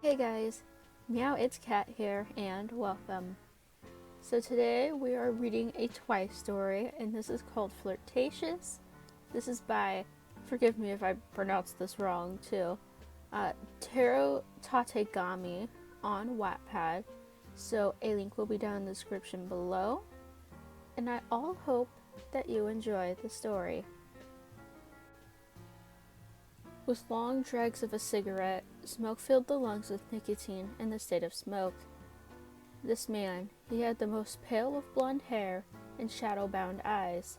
Hey guys, Meow, it's Kat here, and welcome. So today we are reading a Twice story, and this is called Flirtatious. This is by, forgive me if I pronounce this wrong too, TeruTategami on Wattpad. So a link will be down in the description below, and I all hope that you enjoy the story. With long drags of a cigarette, smoke filled the lungs with nicotine and the state of smoke. This man, he had the most pale of blonde hair and shadow-bound eyes.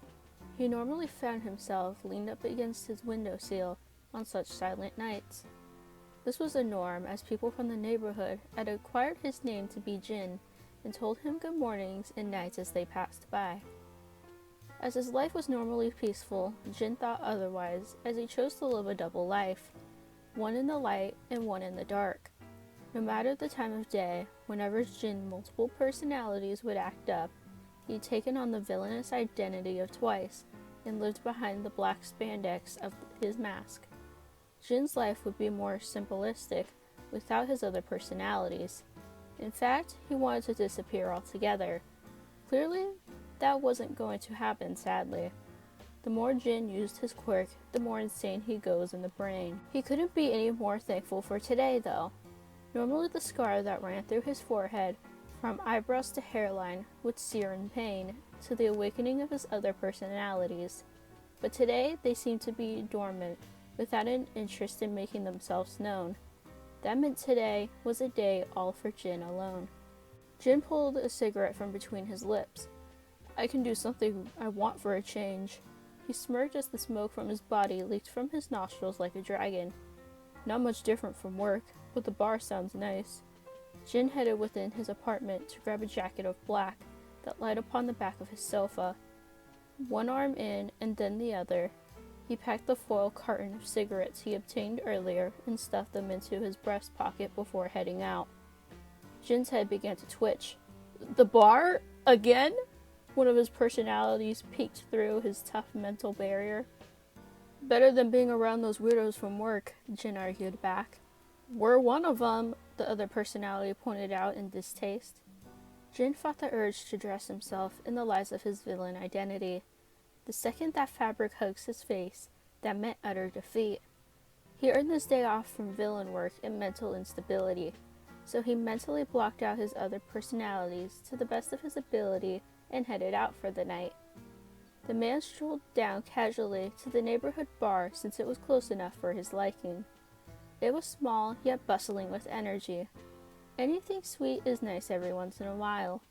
He normally found himself leaned up against his windowsill on such silent nights. This was a norm, as people from the neighborhood had acquired his name to be Jin and told him good mornings and nights as they passed by. As his life was normally peaceful, Jin thought otherwise, as he chose to live a double life, one in the light and one in the dark. No matter the time of day, whenever Jin's multiple personalities would act up, he'd taken on the villainous identity of Twice and lived behind the black spandex of his mask. Jin's life would be more simplistic without his other personalities. In fact, he wanted to disappear altogether. Clearly, that wasn't going to happen, sadly. The more Jin used his quirk, the more insane he goes in the brain. He couldn't be any more thankful for today, though. Normally the scar that ran through his forehead, from eyebrows to hairline, would sear in pain, to the awakening of his other personalities. But today they seemed to be dormant, without an interest in making themselves known. That meant today was a day all for Jin alone. Jin pulled a cigarette from between his lips. I can do something I want for a change. He smirked as the smoke from his body leaked from his nostrils like a dragon. Not much different from work, but the bar sounds nice. Jin headed within his apartment to grab a jacket of black that lay upon the back of his sofa. One arm in and then the other, he packed the foil carton of cigarettes he obtained earlier and stuffed them into his breast pocket before heading out. Jin's head began to twitch. The bar? Again? One of his personalities peeked through his tough mental barrier. Better than being around those weirdos from work, Jin argued back. We're one of them, the other personality pointed out in distaste. Jin fought the urge to dress himself in the lies of his villain identity. The second that fabric hugs his face, that meant utter defeat. He earned this day off from villain work and mental instability, so he mentally blocked out his other personalities to the best of his ability and headed out for the night. The man strolled down casually to the neighborhood bar since it was close enough for his liking. It was small, yet bustling with energy. Anything sweet is nice every once in a while.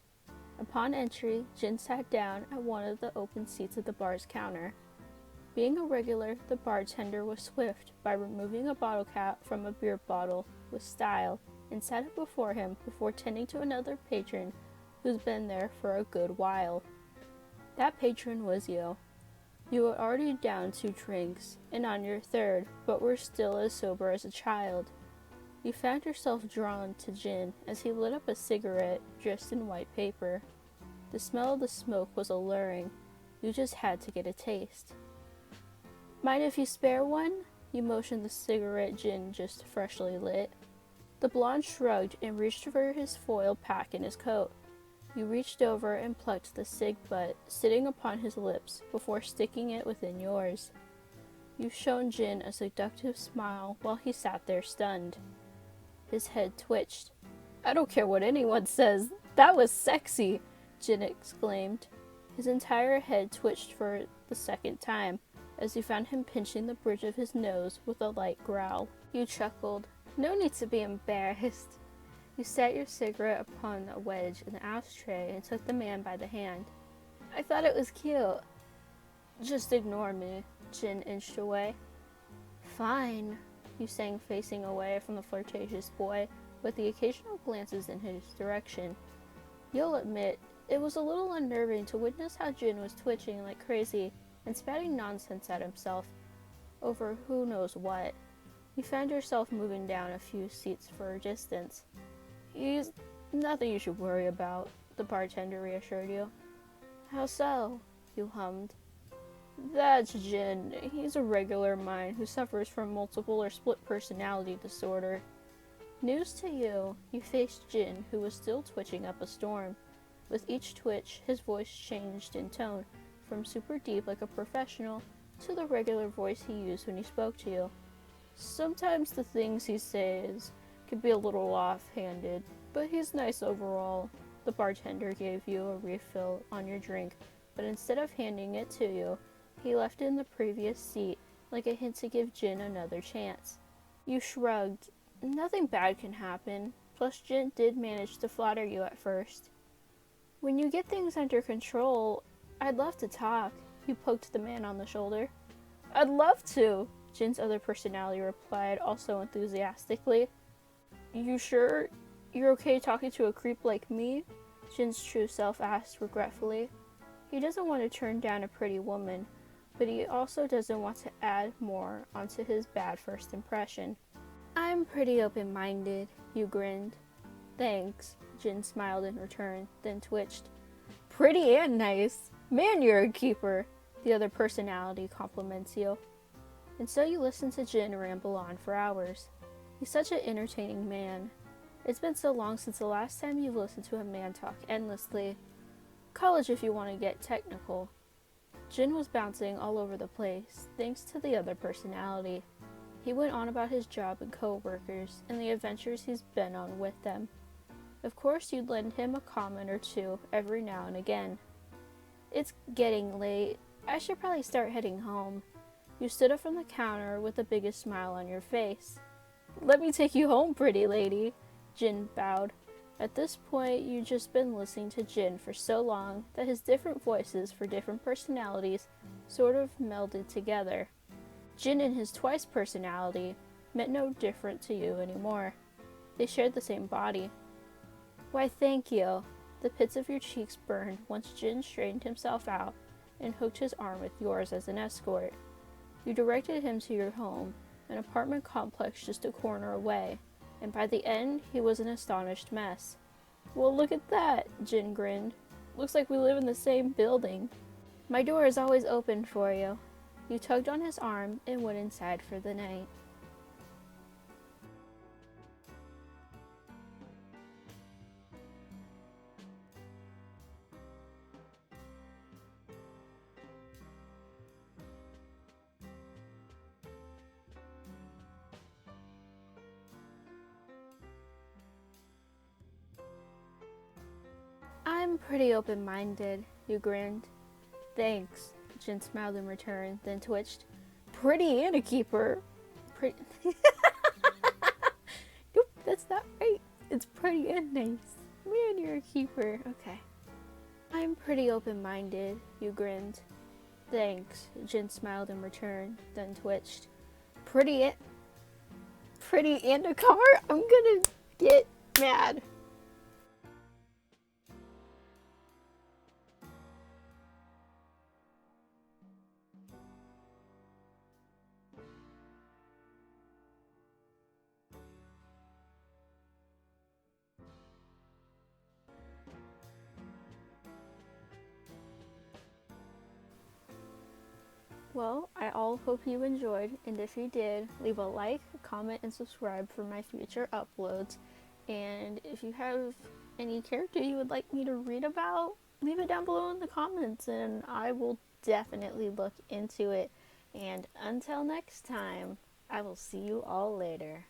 Upon entry, Jin sat down at one of the open seats at the bar's counter. Being a regular, the bartender was swift by removing a bottle cap from a beer bottle with style and set it before him before tending to another patron who's been there for a good while. That patron was you. You were already down 2 drinks, and on your third, but were still as sober as a child. You found yourself drawn to Jin as he lit up a cigarette dressed in white paper. The smell of the smoke was alluring. You just had to get a taste. Mind if you spare one? You motioned the cigarette Jin just freshly lit. The blonde shrugged and reached for his foil pack in his coat. You reached over and plucked the cig butt sitting upon his lips before sticking it within yours. You shone Jin a seductive smile while he sat there stunned. His head twitched. I don't care what anyone says, that was sexy, Jin exclaimed. His entire head twitched for the second time as you found him pinching the bridge of his nose with a light growl. You chuckled. No need to be embarrassed. You set your cigarette upon a wedge in the ashtray and took the man by the hand. I thought it was cute. Just ignore me, Jin inched away. Fine, you sang, facing away from the flirtatious boy, with the occasional glances in his direction. You'll admit, it was a little unnerving to witness how Jin was twitching like crazy and spouting nonsense at himself over who knows what. You found yourself moving down a few seats for a distance. He's nothing you should worry about, the bartender reassured you. How so? You hummed. That's Jin. He's a regular of mine who suffers from multiple or split personality disorder. News to you, you faced Jin, who was still twitching up a storm. With each twitch, his voice changed in tone, from super deep like a professional to the regular voice he used when he spoke to you. Sometimes the things he says can be a little off-handed, but he's nice overall. The bartender gave you a refill on your drink, but instead of handing it to you, he left it in the previous seat like a hint to give Jin another chance. You shrugged. Nothing bad can happen, plus Jin did manage to flatter you at first. When you get things under control, I'd love to talk, you poked the man on the shoulder. I'd love to, Jin's other personality replied, also enthusiastically. You sure you're okay talking to a creep like me? Jin's true self asked regretfully. He doesn't want to turn down a pretty woman, but he also doesn't want to add more onto his bad first impression. I'm pretty open-minded, you grinned. Thanks, Jin smiled in return, then twitched. Pretty and nice. Man, you're a keeper, the other personality compliments you. And so you listen to Jin ramble on for hours. He's such an entertaining man. It's been so long since the last time you've listened to a man talk endlessly. College if you want to get technical. Jin was bouncing all over the place, thanks to the other personality. He went on about his job and co-workers, and the adventures he's been on with them. Of course, you'd lend him a comment or two every now and again. It's getting late. I should probably start heading home. You stood up from the counter with the biggest smile on your face. Let me take you home, pretty lady, Jin bowed. At this point, you'd just been listening to Jin for so long that his different voices for different personalities sort of melded together. Jin and his twice personality meant no different to you anymore. They shared the same body. Why, thank you. The pits of your cheeks burned once Jin straightened himself out and hooked his arm with yours as an escort. You directed him to your home, an apartment complex just a corner away, and by the end, he was an astonished mess. Well, look at that, Jin grinned. Looks like we live in the same building. My door is always open for you. You tugged on his arm and went inside for the night. I'm pretty open-minded, you grinned. Thanks, Jin smiled in return, then twitched. Pretty and a keeper. Nope, that's not right. It's pretty and nice. Man, you're a keeper. Okay. I'm pretty open-minded, you grinned. Thanks, Jin smiled in return, then twitched. Pretty and a car? I'm gonna get mad. Well, I all hope you enjoyed, and if you did, leave a like, comment, and subscribe for my future uploads. And if you have any character you would like me to read about, leave it down below in the comments, and I will definitely look into it. And until next time, I will see you all later.